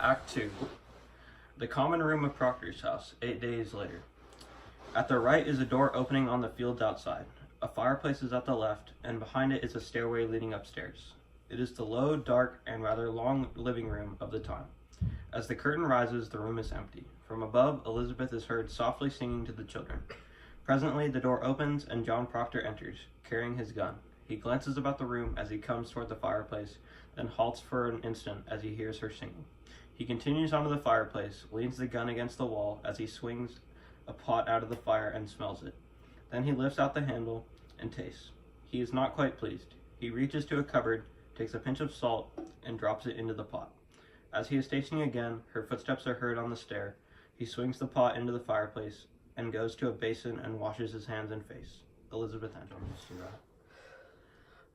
Act 2. The common room of Proctor's house, 8 days later. At the right is a door opening on the fields outside. A fireplace is at the left, and behind it is a stairway leading upstairs. It is the low, dark, and rather long living room of the time. As the curtain rises, the room is empty. From above, Elizabeth is heard softly singing to the children. Presently, the door opens, and John Proctor enters, carrying his gun. He glances about the room as he comes toward the fireplace, then halts for an instant as he hears her singing. He continues onto the fireplace, leans the gun against the wall as he swings a pot out of the fire and smells it. Then he lifts out the handle and tastes. He is not quite pleased. He reaches to a cupboard, takes a pinch of salt, and drops it into the pot. As he is tasting again, her footsteps are heard on the stair. He swings the pot into the fireplace and goes to a basin and washes his hands and face. Elizabeth enters.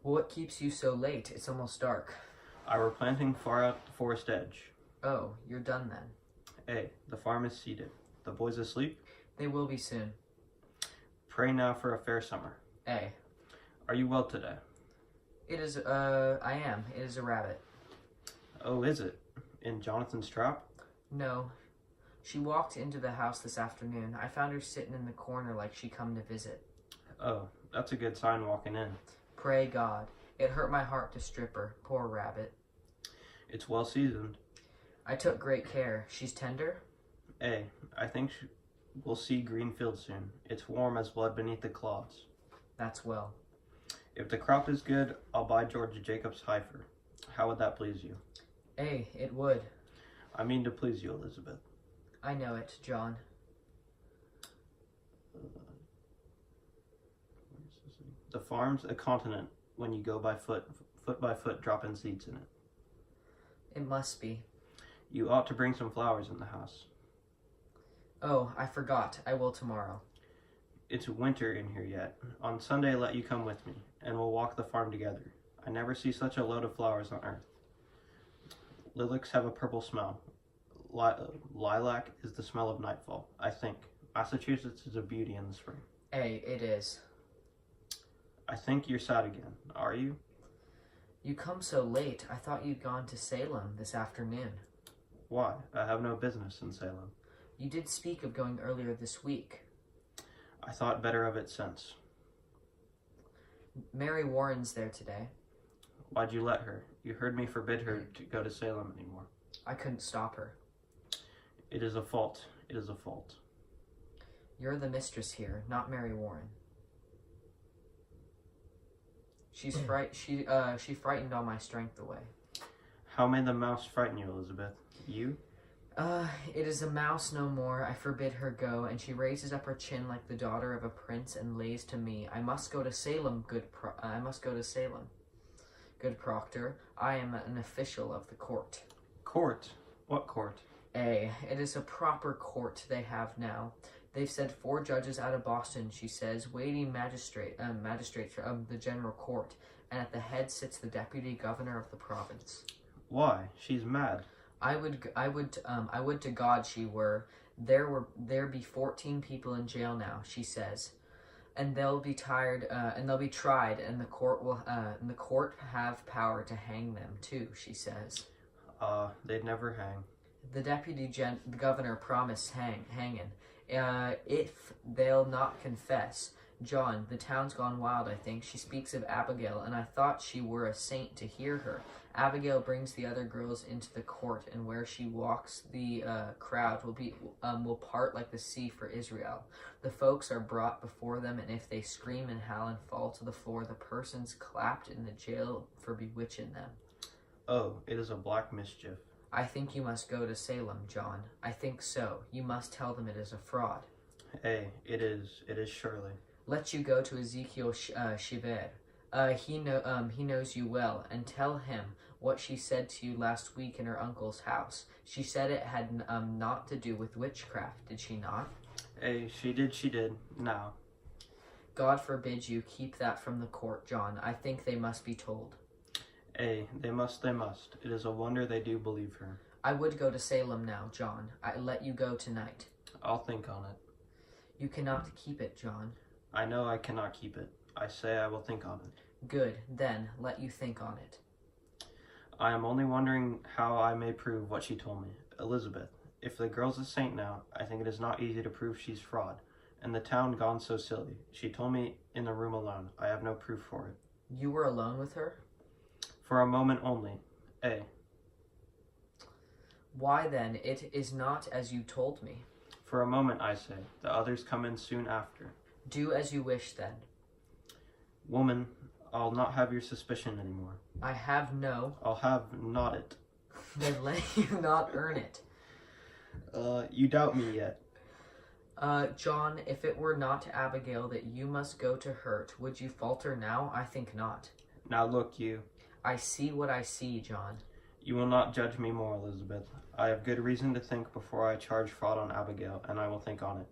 What keeps you so late? It's almost dark. I were planting far out the forest edge. Oh, you're done then. The farm is seated. The boys asleep? They will be soon. Pray now for a fair summer. Are you well today? I am. It is a rabbit. Oh, is it? In Jonathan's trap? No. She walked into the house this afternoon. I found her sitting in the corner like she come to visit. Oh, that's a good sign walking in. Pray God. It hurt my heart to strip her. Poor rabbit. It's well seasoned. I took great care. She's tender? I think we'll see green fields soon. It's warm as blood beneath the clods. That's well. If the crop is good, I'll buy George Jacob's heifer. How would that please you? It would. I mean to please you, Elizabeth. I know it, John. The farm's a continent when you go by foot by foot, dropping seeds in it. It must be. You ought to bring some flowers in the house. Oh, I forgot. I will tomorrow. It's winter in here yet. On Sunday, let you come with me, and we'll walk the farm together. I never see such a load of flowers on earth. Lilacs have a purple smell. Lilac is the smell of nightfall, I think. Massachusetts is a beauty in the spring. It is. I think you're sad again, are you? You come so late. I thought you'd gone to Salem this afternoon. Why? I have no business in Salem. You did speak of going earlier this week. I thought better of it since. Mary Warren's there today. Why'd you let her? You heard me forbid her to go to Salem anymore. I couldn't stop her. It is a fault. It is a fault. You're the mistress here, not Mary Warren. She frightened all my strength away. How may the mouse frighten you, Elizabeth? You? It is a mouse no more. I forbid her go, and she raises up her chin like the daughter of a prince and lays to me. I must go to Salem, good Proctor. I am an official of the court. Court? What court? It is a proper court they have now. They've sent 4 judges out of Boston, she says, waiting magistrates of the general court, and at the head sits the deputy governor of the province. Why? She's mad. I would to God she were. There be 14 people in jail now, she says, and they'll be tried, and the court have power to hang them too, she says. They'd never hang. The deputy governor promised hanging. If they'll not confess. John, the town's gone wild, I think. She speaks of Abigail, and I thought she were a saint to hear her. Abigail brings the other girls into the court, and where she walks, the crowd will part like the sea for Israel. The folks are brought before them, and if they scream and howl and fall to the floor, the person's clapped in the jail for bewitching them. Oh, it is a black mischief. I think you must go to Salem, John. I think so. You must tell them it is a fraud. It is surely. Let you go to Ezekiel Shiver. He knows you well, and tell him what she said to you last week in her uncle's house. She said it had naught to do with witchcraft, did she not? She did. Now. God forbid you keep that from the court, John. I think they must be told. They must. It is a wonder they do believe her. I would go to Salem now, John. I let you go tonight. I'll think on it. You cannot keep it, John. I know I cannot keep it. I say I will think on it. Good, then, let you think on it. I am only wondering how I may prove what she told me. Elizabeth, if the girl's a saint now, I think it is not easy to prove she's fraud. And the town gone so silly. She told me in the room alone. I have no proof for it. You were alone with her? For a moment only. A. Why then, it is not as you told me. For a moment, I say. The others come in soon after. Do as you wish then. Woman, I'll not have your suspicion anymore. I have no. I'll have not it. Then let you not earn it. You doubt me yet. John, if it were not Abigail that you must go to hurt, would you falter now? I think not. Now look, you. I see what I see, John. You will not judge me more, Elizabeth. I have good reason to think before I charge fraud on Abigail, and I will think on it.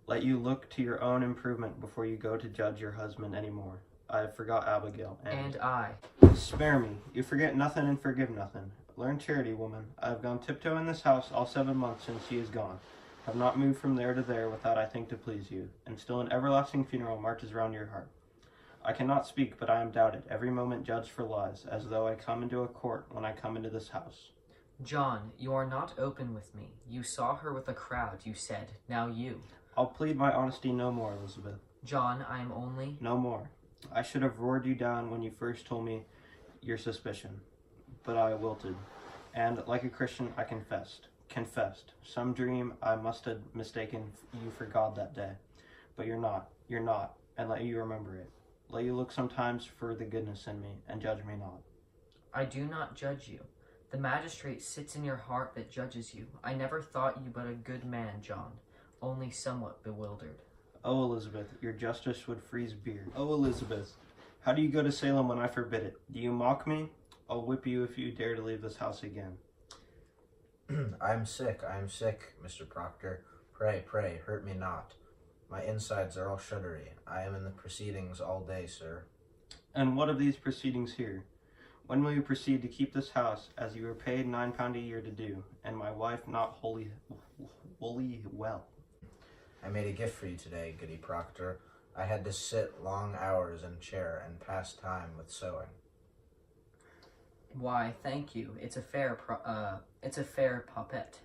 Let you look to your own improvement before you go to judge your husband any more. I have forgot Abigail, And I. Spare me. You forget nothing and forgive nothing. Learn charity, woman. I have gone tiptoe in this house all 7 months since she is gone. Have not moved from there to there without I think to please you, and still an everlasting funeral marches round your heart. I cannot speak, but I am doubted, every moment judged for lies, as though I come into a court when I come into this house. John, you are not open with me. You saw her with a crowd, you said. Now you. I'll plead my honesty no more, Elizabeth. John, I am only... No more. I should have roared you down when you first told me your suspicion, but I wilted, and, like a Christian, I confessed. Some dream I must have mistaken you for God that day. But you're not, and let you remember it. Let you look sometimes for the goodness in me, and judge me not. I do not judge you. The magistrate sits in your heart that judges you. I never thought you but a good man, John, only somewhat bewildered. Oh, Elizabeth, your justice would freeze beer. Oh, Elizabeth, how do you go to Salem when I forbid it? Do you mock me? I'll whip you if you dare to leave this house again. I am sick, Mr. Proctor. Pray, hurt me not. My insides are all shuddery. I am in the proceedings all day, sir. And what of these proceedings here? When will you proceed to keep this house, as you were paid £9 a year to do, and my wife not wholly well? I made a gift for you today, Goody Proctor. I had to sit long hours in chair and pass time with sewing. Why, thank you. It's a fair puppet.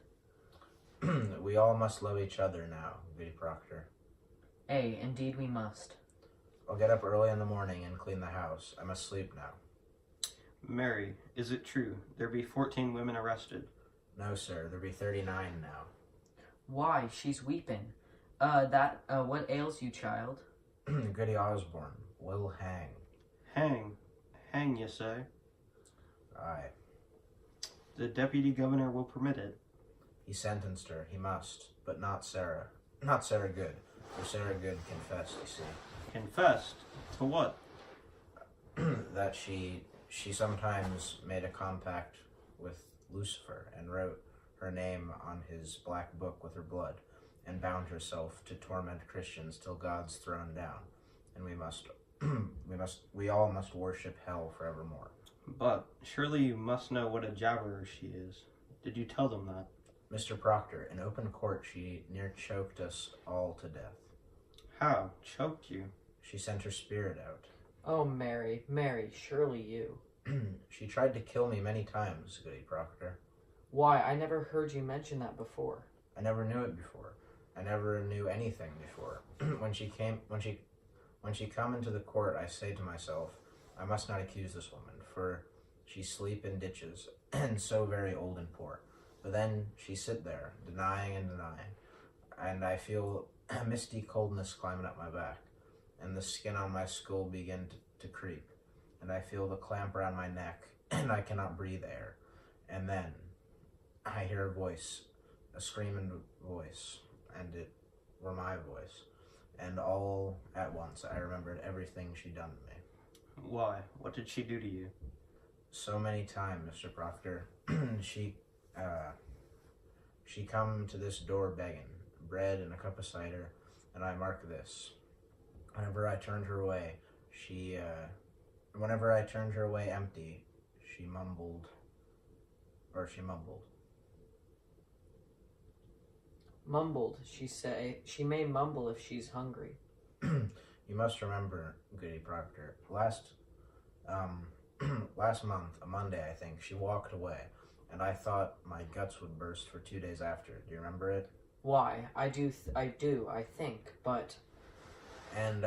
We all must love each other now, Goody Proctor. Indeed we must. I'll get up early in the morning and clean the house. I must sleep now. Mary, is it true? There be 14 women arrested. No, sir, there be 39 now. Why, she's weeping. What ails you, child? Goody Osborne will hang. Hang, you say? Aye. The deputy governor will permit it. He sentenced her, he must, but not Sarah. Not Sarah Good, for Sarah Good confessed, you see. Confessed? To what? That she sometimes made a compact with Lucifer and wrote her name on his black book with her blood, and bound herself to torment Christians till God's thrown down, and we all must worship hell forevermore. But surely you must know what a jabberer she is. Did you tell them that? Mr. Proctor, in open court she near choked us all to death. How? Choked you? She sent her spirit out. Oh, Mary, surely you. She tried to kill me many times, Goody Proctor. Why, I never heard you mention that before. I never knew it before. I never knew anything before. When she come into the court, I say to myself, I must not accuse this woman, for she sleep in ditches, and so very old and poor. But then she sit there, denying, and I feel a misty coldness climbing up my back, and the skin on my skull begin to creep, and I feel the clamp around my neck, and I cannot breathe air. And then I hear a voice, a screaming voice, and it were my voice. And all at once I remembered everything she'd done to me. Why? What did she do to you? So many times, Mr. Proctor, she come to this door begging, bread and a cup of cider, and I mark this. Whenever I turned her away empty, she mumbled. Mumbled, she may mumble if she's hungry. You must remember, Goody Proctor, last Last month, a Monday, I think, she walked away, and I thought my guts would burst for 2 days after. Do you remember it? Why? I think, but And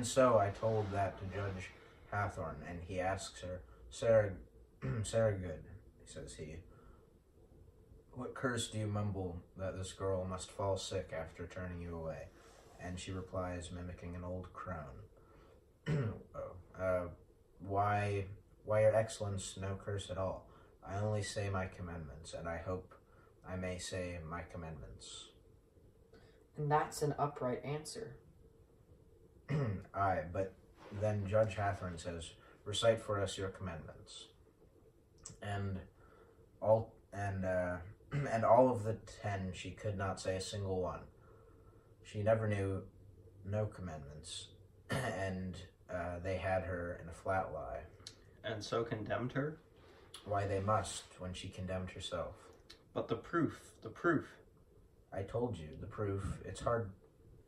so I told that to Judge Hathorne, and he asks her, Sarah, Sarah Good, says he, what curse do you mumble that this girl must fall sick after turning you away? And she replies, mimicking an old crone, why, your excellence, no curse at all. I only say my commandments, and I hope I may say my commandments. and that's an upright answer. Aye, but then Judge Hathorne says, recite for us your commandments. And all of the 10, she could not say a single one. She never knew no commandments, and they had her in a flat lie. And so condemned her? Why, they must, when she condemned herself. But the proof. I told you, the proof, it's hard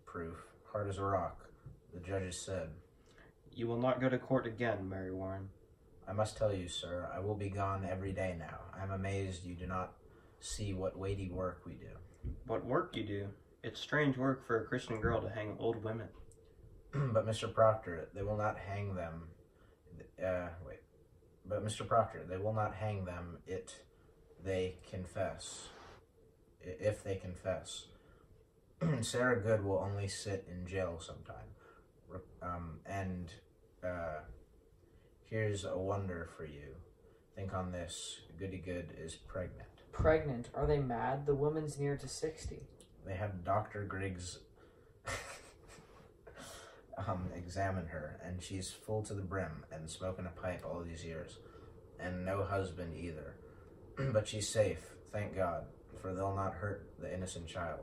proof, hard as a rock, the judges said. You will not go to court again, Mary Warren. I must tell you, sir, I will be gone every day now. I am amazed you do not see what weighty work we do. What work you do? It's strange work for a Christian girl to hang old women. But Mr. Proctor, they will not hang them. But Mr. Proctor, they will not hang them if they confess. Sarah Good will only sit in jail sometime. Here's a wonder for you. Think on this. Goody Good is pregnant. Pregnant? Are they mad? The woman's near to 60. They have Dr. Griggs examine her, and she's full to the brim and smoking a pipe all these years, and no husband either. But she's safe, thank God, for they'll not hurt the innocent child.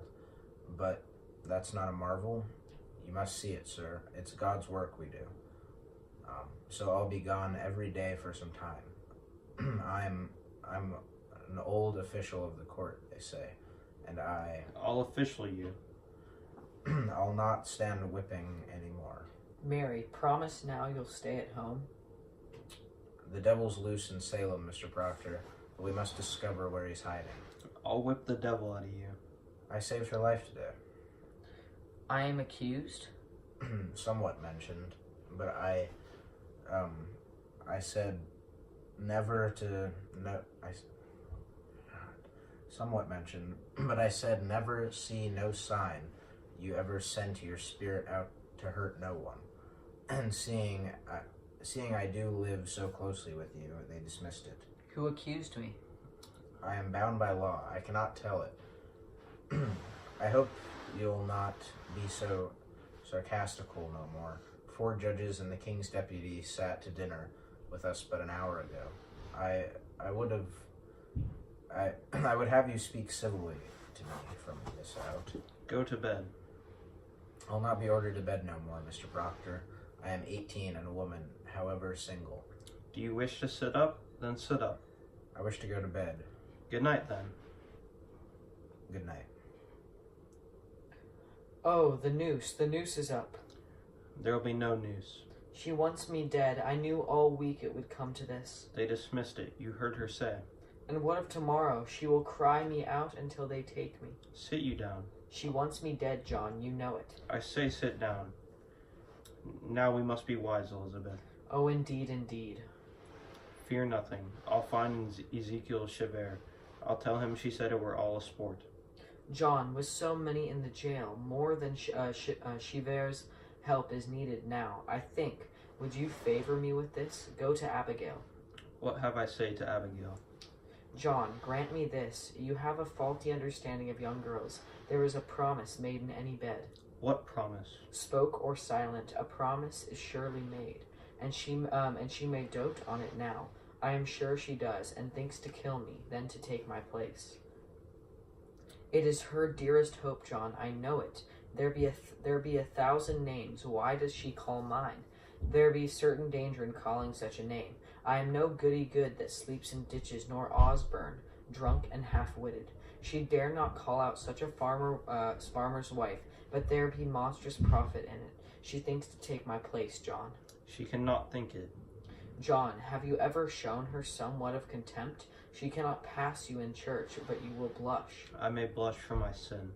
But that's not a marvel. You must see it, sir. It's God's work we do. So I'll be gone every day for some time. I'm an old official of the court, they say, and I'll official you. I'll not stand whipping anymore. Mary, promise now you'll stay at home. The devil's loose in Salem, Mr. Proctor, but we must discover where he's hiding. I'll whip the devil out of you. I saved her life today. I am accused. Somewhat mentioned, but I said never to somewhat mentioned, but I said never see no sign you ever sent your spirit out to hurt no one. And seeing I do live so closely with you, they dismissed it. Who accused me? I am bound by law. I cannot tell it. I hope you'll not be so sarcastical no more. 4 judges and the king's deputy sat to dinner with us but an hour ago. I would have you speak civilly to me from this out. Go to bed. I'll not be ordered to bed no more, Mr. Proctor. I am 18 and a woman, however single. Do you wish to sit up? Then sit up. I wish to go to bed. Good night, then. Good night. Oh, the noose. The noose is up. There will be no news. She wants me dead. I knew all week it would come to this. They dismissed it. You heard her say. And what of tomorrow? She will cry me out until they take me. Sit you down. She wants me dead, John. You know it. I say sit down. Now we must be wise, Elizabeth. Oh, indeed, indeed. Fear nothing. I'll find Ezekiel Chivert. I'll tell him she said it were all a sport. John, with so many in the jail, more than Chivert's help is needed now. I think. Would you favor me with this? Go to Abigail. What have I say to Abigail? John, grant me this. You have a faulty understanding of young girls. There is a promise made in any bed. What promise? Spoke or silent, a promise is surely made, and she may dote on it now. I am sure she does, and thinks to kill me, then to take my place. It is her dearest hope, John. I know it. There be a thousand names. Why does she call mine? There be certain danger in calling such a name. I am no goody-good that sleeps in ditches, nor Osborne, drunk and half-witted. She dare not call out such a farmer's wife, but there be monstrous profit in it. She thinks to take my place, John. She cannot think it. John, have you ever shown her somewhat of contempt? She cannot pass you in church, but you will blush. I may blush for my sin.